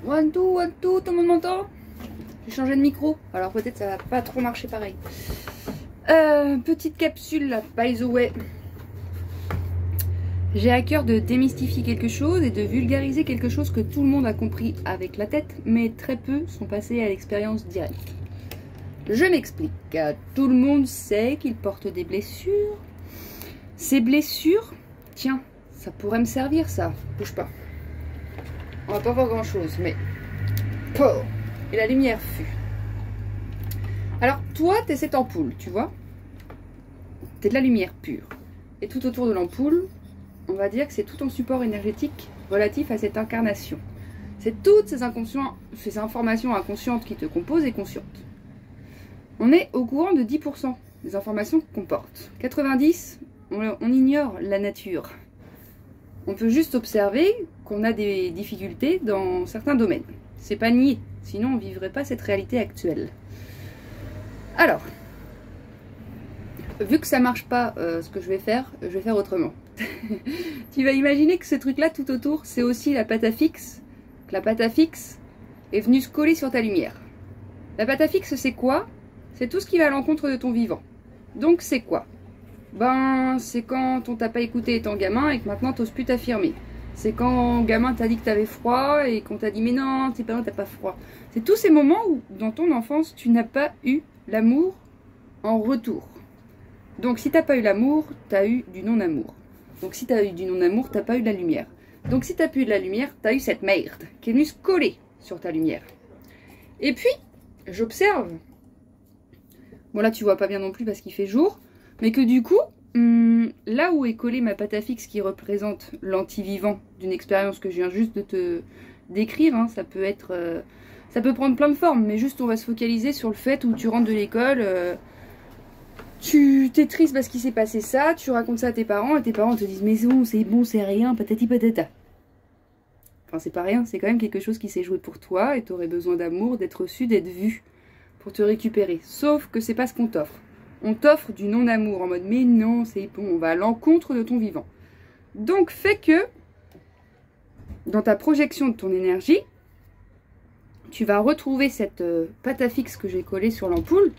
One, two, tout le monde m'entend? J'ai changé de micro, alors peut-être ça va pas trop marcher pareil. Petite capsule là, by the way. J'ai à cœur de démystifier quelque chose et de vulgariser quelque chose que tout le monde a compris avec la tête, mais très peu sont passés à l'expérience directe. Je m'explique. Tout le monde sait qu'il porte des blessures. Ces blessures, tiens, ça pourrait me servir ça. Bouge pas. On va pas voir grand chose, mais... Oh, et la lumière fut. Alors, toi, t'es cette ampoule, tu vois. T'es de la lumière pure. Et tout autour de l'ampoule, on va dire que c'est tout ton support énergétique relatif à cette incarnation. C'est toutes ces informations inconscientes qui te composent et conscientes. On est au courant de 10% des informations qu'on porte. 90%, on ignore la nature. On peut juste observer qu'on a des difficultés dans certains domaines. C'est pas nier, sinon on ne vivrait pas cette réalité actuelle. Alors, vu que ça marche pas ce que je vais faire autrement. Tu vas imaginer que ce truc-là tout autour, c'est aussi la pâte à fixe. Que la pâte à fixe est venue se coller sur ta lumière. La pâte à fixe, c'est quoi? C'est tout ce qui va à l'encontre de ton vivant. Donc c'est quoi? Ben, c'est quand on t'a pas écouté étant gamin et que maintenant t'oses plus t'affirmer. C'est quand gamin t'a dit que t'avais froid et qu'on t'a dit mais non, t'es pas non, t'as pas froid. C'est tous ces moments où dans ton enfance tu n'as pas eu l'amour en retour. Donc si t'as pas eu l'amour, t'as eu du non-amour. Donc si t'as eu du non-amour, t'as pas eu de la lumière. Donc si t'as plus eu de la lumière, t'as eu cette merde qui est venue se coller sur ta lumière. Et puis, j'observe, bon là tu vois pas bien non plus parce qu'il fait jour, mais que du coup, là où est collée ma pâte à fixe qui représente l'anti-vivant d'une expérience que je viens juste de te décrire, hein, ça peut être, ça peut prendre plein de formes, mais juste on va se focaliser sur le fait où tu rentres de l'école, tu t'es triste parce qu'il s'est passé ça, tu racontes ça à tes parents et tes parents te disent mais bon, c'est rien, patati patata. Enfin c'est pas rien, c'est quand même quelque chose qui s'est joué pour toi et tu aurais besoin d'amour, d'être reçu, d'être vu pour te récupérer. Sauf que c'est pas ce qu'on t'offre. On t'offre du non-amour en mode mais non, c'est bon, on va à l'encontre de ton vivant. Donc fait que dans ta projection de ton énergie, tu vas retrouver cette pâte à fixe que j'ai collée sur l'ampoule,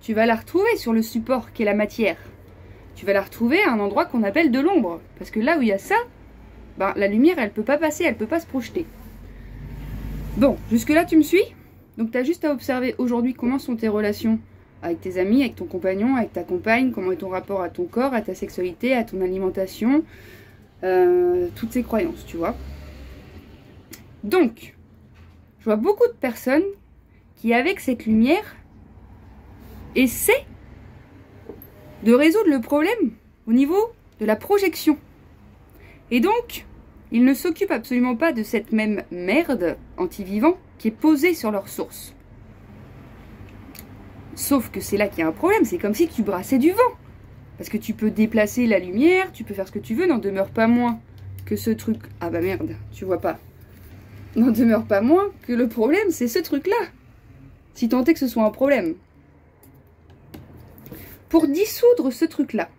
tu vas la retrouver sur le support qui est la matière. Tu vas la retrouver à un endroit qu'on appelle de l'ombre. Parce que là où il y a ça, ben, la lumière elle peut pas passer, elle peut pas se projeter. Bon, jusque là tu me suis? Donc tu as juste à observer aujourd'hui comment sont tes relations avec tes amis, avec ton compagnon, avec ta compagne, comment est ton rapport à ton corps, à ta sexualité, à ton alimentation, toutes ces croyances, tu vois. Donc, je vois beaucoup de personnes qui, avec cette lumière, essaient de résoudre le problème au niveau de la projection. Et donc, ils ne s'occupent absolument pas de cette même merde anti-vivant qui est posée sur leur source. Sauf que c'est là qu'il y a un problème, c'est comme si tu brassais du vent. Parce que tu peux déplacer la lumière, tu peux faire ce que tu veux, n'en demeure pas moins que ce truc... Ah bah merde, tu vois pas. N'en demeure pas moins que le problème, c'est ce truc-là. Si tant est que ce soit un problème. Pour dissoudre ce truc-là,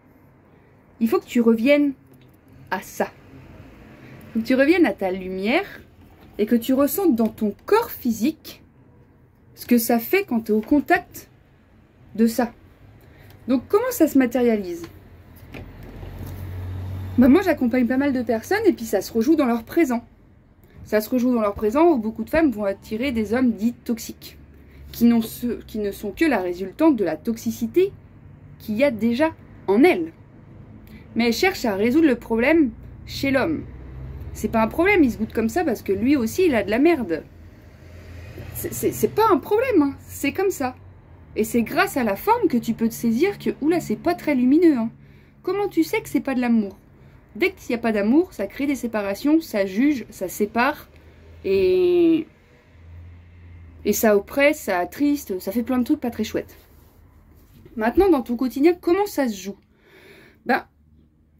il faut que tu reviennes à ça. Il faut que tu reviennes à ta lumière et que tu ressentes dans ton corps physique ce que ça fait quand tu es au contact de ça. Donc comment ça se matérialise? Bah moi j'accompagne pas mal de personnes et puis ça se rejoue dans leur présent. Ça se rejoue dans leur présent où beaucoup de femmes vont attirer des hommes dits toxiques, qui ne sont que la résultante de la toxicité qu'il y a déjà en elles. Mais elles cherchent à résoudre le problème chez l'homme. C'est pas un problème, il se goûte comme ça parce que lui aussi il a de la merde. C'est pas un problème, hein. C'est comme ça. Et c'est grâce à la forme que tu peux te saisir que, oula, c'est pas très lumineux. Hein. Comment tu sais que c'est pas de l'amour? Dès qu'il n'y a pas d'amour, ça crée des séparations, ça juge, ça sépare, et ça oppresse, ça attriste, ça fait plein de trucs pas très chouettes. Maintenant, dans ton quotidien, comment ça se joue? Ben,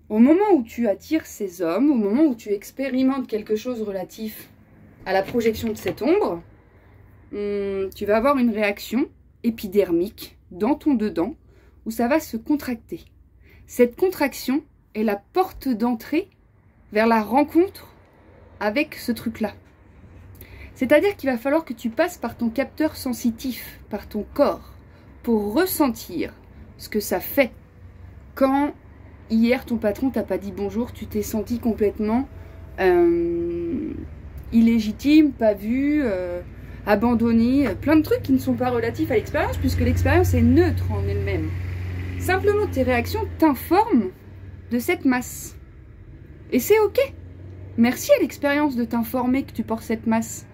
au moment où tu attires ces hommes, au moment où tu expérimentes quelque chose relatif à la projection de cette ombre, tu vas avoir une réaction épidermique dans ton dedans où ça va se contracter. Cette contraction est la porte d'entrée vers la rencontre avec ce truc-là. C'est-à-dire qu'il va falloir que tu passes par ton capteur sensitif, par ton corps, pour ressentir ce que ça fait quand hier ton patron t'a pas dit bonjour, tu t'es senti complètement illégitime, pas vu, abandonné, plein de trucs qui ne sont pas relatifs à l'expérience puisque l'expérience est neutre en elle-même. Simplement tes réactions t'informent de cette masse. Et c'est ok. Merci à l'expérience de t'informer que tu portes cette masse.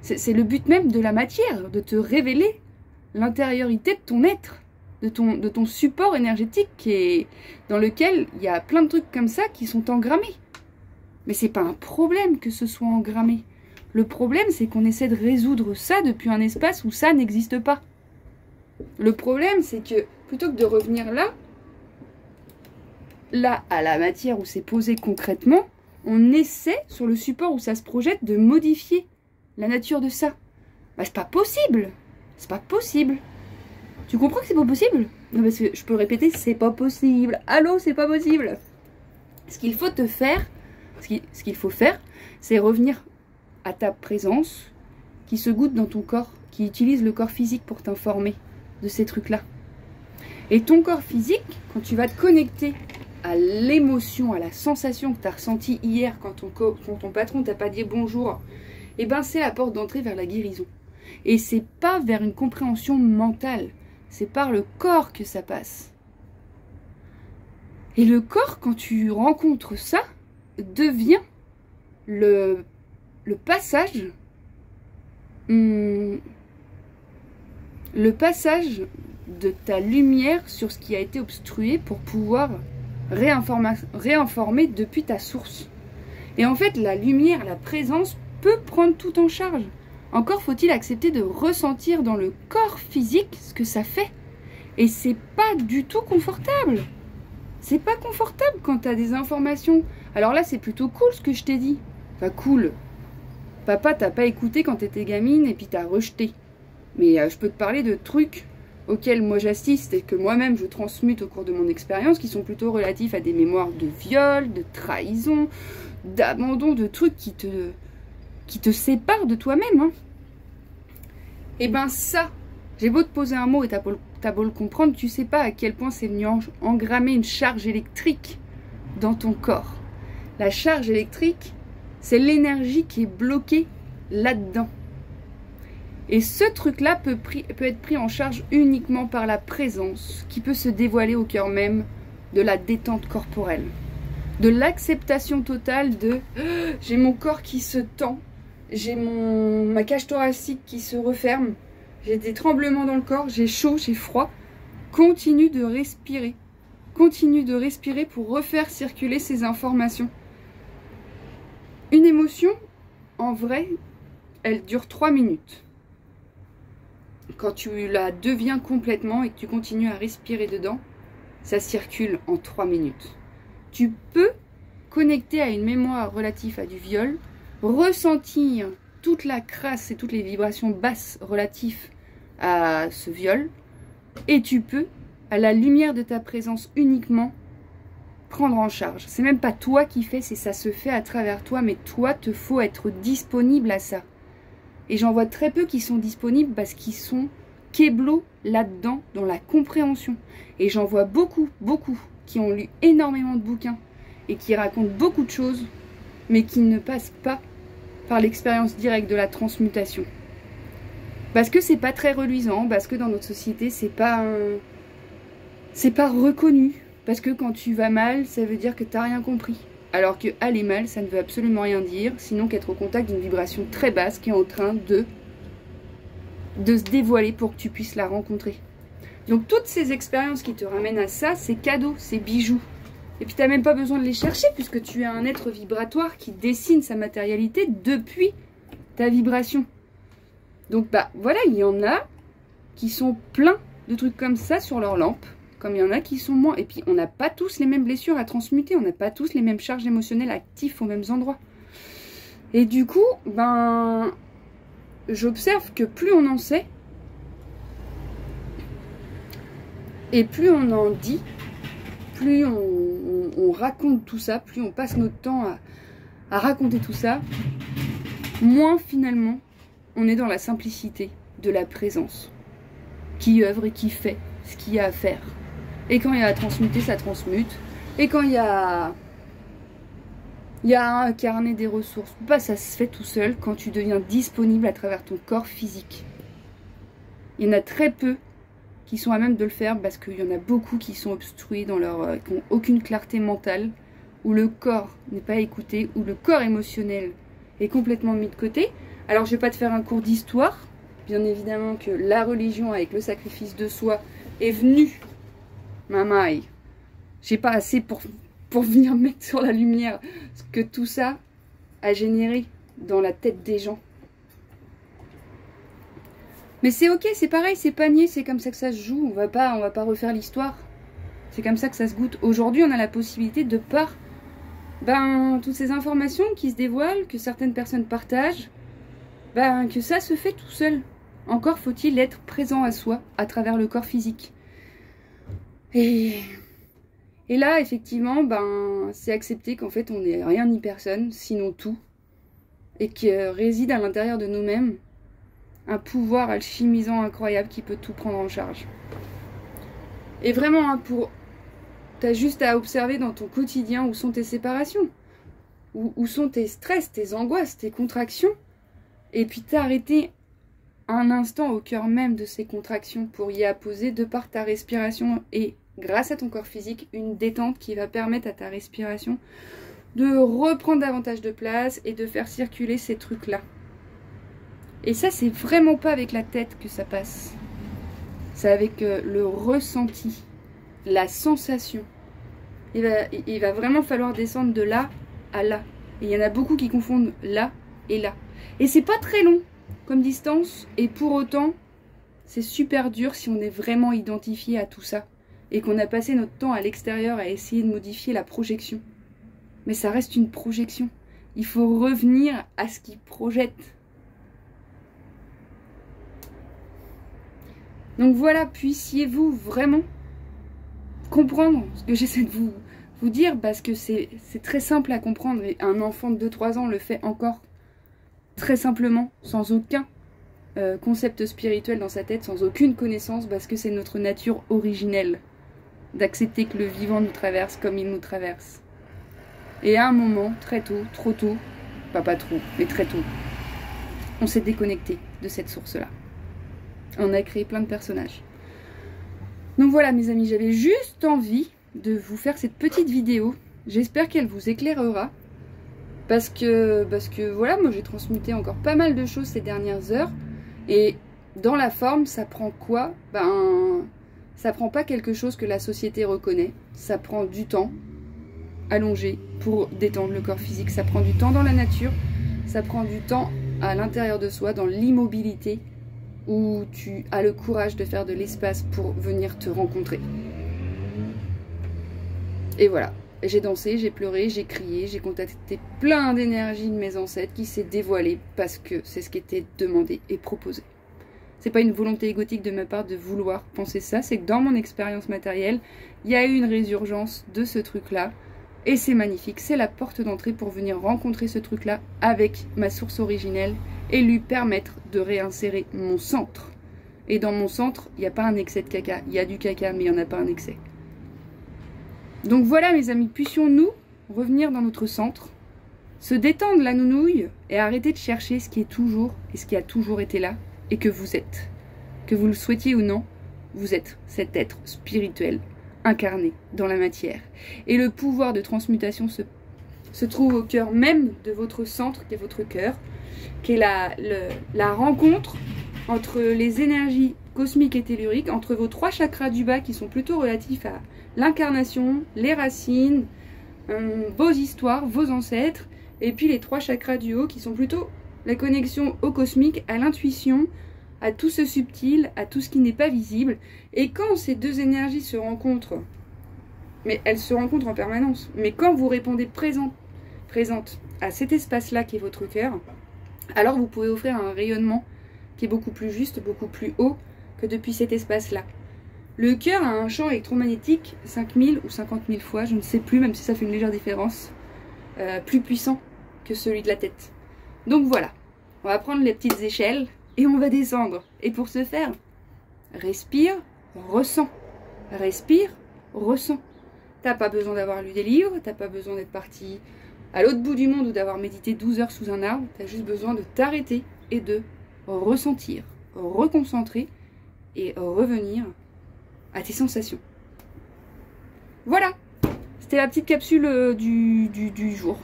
C'est le but même de la matière, de te révéler l'intériorité de ton être, de ton support énergétique dans lequel il y a plein de trucs comme ça qui sont engrammés. Mais c'est pas un problème que ce soit engrammé. Le problème, c'est qu'on essaie de résoudre ça depuis un espace où ça n'existe pas. Le problème, c'est que plutôt que de revenir là, à la matière où c'est posé concrètement, on essaie, sur le support où ça se projette, de modifier la nature de ça. Bah, c'est pas possible. C'est pas possible. Tu comprends que c'est pas possible? Non, parce que je peux le répéter, c'est pas possible. Allô, c'est pas possible. Ce qu'il faut faire, c'est revenir à ta présence qui se goûte dans ton corps, qui utilise le corps physique pour t'informer de ces trucs-là. Et ton corps physique, quand tu vas te connecter à l'émotion, à la sensation que tu as ressentie hier quand ton patron t'a pas dit bonjour, eh ben c'est la porte d'entrée vers la guérison. Et c'est pas vers une compréhension mentale, c'est par le corps que ça passe. Et le corps, quand tu rencontres ça, devient le passage de ta lumière sur ce qui a été obstrué pour pouvoir réinformer depuis ta source. Et en fait, la lumière, la présence peut prendre tout en charge. Encore faut-il accepter de ressentir dans le corps physique ce que ça fait. Et c'est pas du tout confortable. C'est pas confortable quand t'as des informations. Alors là, c'est plutôt cool ce que je t'ai dit. Enfin, cool. Papa t'a pas écouté quand t'étais gamine et puis t'as rejeté. Mais je peux te parler de trucs auxquels moi j'assiste et que moi-même je transmute au cours de mon expérience qui sont plutôt relatifs à des mémoires de viol, de trahison, d'abandon, de trucs qui te séparent de toi-même. Hein. Et ben ça, j'ai beau te poser un mot et t'as beau le comprendre, tu sais pas à quel point c'est venu engrammer une charge électrique dans ton corps. La charge électrique, c'est l'énergie qui est bloquée là-dedans. Et ce truc-là peut être pris en charge uniquement par la présence qui peut se dévoiler au cœur même de la détente corporelle. De l'acceptation totale de « j'ai mon corps qui se tend, j'ai ma cage thoracique qui se referme, j'ai des tremblements dans le corps, j'ai chaud, j'ai froid. » Continue de respirer. Continue de respirer pour refaire circuler ces informations. Une émotion, en vrai, elle dure 3 minutes. Quand tu la deviens complètement et que tu continues à respirer dedans, ça circule en 3 minutes. Tu peux connecter à une mémoire relative à du viol, ressentir toute la crasse et toutes les vibrations basses relatives à ce viol, et tu peux, à la lumière de ta présence uniquement, prendre en charge. C'est même pas toi qui fais, c'est ça se fait à travers toi, mais toi, te faut être disponible à ça. Et j'en vois très peu qui sont disponibles parce qu'ils sont kéblos là-dedans, dans la compréhension. Et j'en vois beaucoup, beaucoup qui ont lu énormément de bouquins et qui racontent beaucoup de choses, mais qui ne passent pas par l'expérience directe de la transmutation. Parce que c'est pas très reluisant, parce que dans notre société, c'est pas reconnu. Parce que quand tu vas mal, ça veut dire que t'as rien compris. Alors que aller mal, ça ne veut absolument rien dire, sinon qu'être au contact d'une vibration très basse qui est en train de se dévoiler pour que tu puisses la rencontrer. Donc toutes ces expériences qui te ramènent à ça, c'est cadeau, c'est bijoux. Et puis tu n'as même pas besoin de les chercher puisque tu es un être vibratoire qui dessine sa matérialité depuis ta vibration. Donc bah voilà, il y en a qui sont pleins de trucs comme ça sur leur lampe. Comme il y en a qui sont moins. Et puis, on n'a pas tous les mêmes blessures à transmuter. On n'a pas tous les mêmes charges émotionnelles actives aux mêmes endroits. Et du coup, ben, j'observe que plus on en sait, et plus on en dit, plus on raconte tout ça, plus on passe notre temps à raconter tout ça, moins finalement, on est dans la simplicité de la présence, qui œuvre et qui fait ce qu'il y a à faire. Et quand il y a à transmuter, ça transmute. Et quand il y a à incarner des ressources, bah ça se fait tout seul quand tu deviens disponible à travers ton corps physique. Il y en a très peu qui sont à même de le faire parce qu'il y en a beaucoup qui sont obstrués dans leur, qui n'ont aucune clarté mentale, où le corps n'est pas écouté, où le corps émotionnel est complètement mis de côté. Alors je ne vais pas te faire un cours d'histoire, bien évidemment que la religion avec le sacrifice de soi est venue, mamaï, j'ai pas assez pour venir mettre sur la lumière ce que tout ça a généré dans la tête des gens. Mais c'est ok, c'est pareil, c'est panier, c'est comme ça que ça se joue, on va pas refaire l'histoire. C'est comme ça que ça se goûte. Aujourd'hui, on a la possibilité de par toutes ces informations qui se dévoilent, que certaines personnes partagent, que ça se fait tout seul. Encore faut-il être présent à soi à travers le corps physique. Et là, effectivement, c'est accepter qu'en fait, on n'est rien ni personne, sinon tout, et que réside à l'intérieur de nous-mêmes un pouvoir alchimisant incroyable qui peut tout prendre en charge. Et vraiment, hein, t'as juste à observer dans ton quotidien où sont tes séparations, où sont tes stress, tes angoisses, tes contractions, et puis t'arrêter un instant au cœur même de ces contractions pour y apposer, de par ta respiration et grâce à ton corps physique, une détente qui va permettre à ta respiration de reprendre davantage de place et de faire circuler ces trucs-là. Et ça, c'est vraiment pas avec la tête que ça passe. C'est avec le ressenti, la sensation. Il va vraiment falloir descendre de là à là. Et il y en a beaucoup qui confondent là et là. Et c'est pas très long comme distance. Et pour autant, c'est super dur si on est vraiment identifié à tout ça. Et qu'on a passé notre temps à l'extérieur à essayer de modifier la projection. Mais ça reste une projection. Il faut revenir à ce qui projette. Donc voilà, puissiez-vous vraiment comprendre ce que j'essaie de vous dire, parce que c'est très simple à comprendre, et un enfant de 2-3 ans le fait encore très simplement, sans aucun concept spirituel dans sa tête, sans aucune connaissance, parce que c'est notre nature originelle d'accepter que le vivant nous traverse comme il nous traverse. Et à un moment, très tôt, trop tôt, pas trop, mais très tôt, on s'est déconnecté de cette source-là. On a créé plein de personnages. Donc voilà mes amis, j'avais juste envie de vous faire cette petite vidéo. J'espère qu'elle vous éclairera. Parce que voilà, moi j'ai transmuté encore pas mal de choses ces dernières heures. Et dans la forme, ça prend quoi? Ça prend pas quelque chose que la société reconnaît. Ça prend du temps allongé pour détendre le corps physique. Ça prend du temps dans la nature. Ça prend du temps à l'intérieur de soi, dans l'immobilité, où tu as le courage de faire de l'espace pour venir te rencontrer. Et voilà, j'ai dansé, j'ai pleuré, j'ai crié, j'ai contacté plein d'énergie de mes ancêtres qui s'est dévoilée parce que c'est ce qui était demandé et proposé. C'est pas une volonté égotique de ma part de vouloir penser ça, c'est que dans mon expérience matérielle, il y a eu une résurgence de ce truc-là. Et c'est magnifique, c'est la porte d'entrée pour venir rencontrer ce truc-là avec ma source originelle et lui permettre de réinsérer mon centre. Et dans mon centre, il n'y a pas un excès de caca. Il y a du caca, mais il n'y en a pas un excès. Donc voilà mes amis, puissions-nous revenir dans notre centre, se détendre la nounouille et arrêter de chercher ce qui est toujours et ce qui a toujours été là et que vous êtes. Que vous le souhaitiez ou non, vous êtes cet être spirituel incarné dans la matière. Et le pouvoir de transmutation se trouve au cœur même de votre centre, qui est votre cœur, qui est la rencontre entre les énergies cosmiques et telluriques, entre vos 3 chakras du bas qui sont plutôt relatifs à l'incarnation, les racines, vos histoires, vos ancêtres, et puis les 3 chakras du haut qui sont plutôt la connexion au cosmique, à l'intuition, à tout ce subtil, à tout ce qui n'est pas visible. Et quand ces deux énergies se rencontrent, mais elles se rencontrent en permanence, mais quand vous répondez présente à cet espace-là qui est votre cœur, alors vous pouvez offrir un rayonnement qui est beaucoup plus juste, beaucoup plus haut que depuis cet espace-là. Le cœur a un champ électromagnétique 5000 ou 50 000 fois, je ne sais plus, même si ça fait une légère différence, plus puissant que celui de la tête. Donc voilà, On va prendre les petites échelles et on va descendre. Et pour ce faire, respire, ressens. Respire, ressens. T'as pas besoin d'avoir lu des livres, t'as pas besoin d'être parti à l'autre bout du monde ou d'avoir médité 12 heures sous un arbre. T'as juste besoin de t'arrêter et de ressentir, reconcentrer et revenir à tes sensations. Voilà, c'était la petite capsule du jour.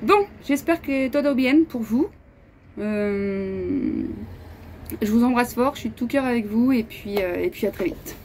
Bon, j'espère que todo bien pour vous. Je vous embrasse fort, je suis de tout cœur avec vous et puis à très vite.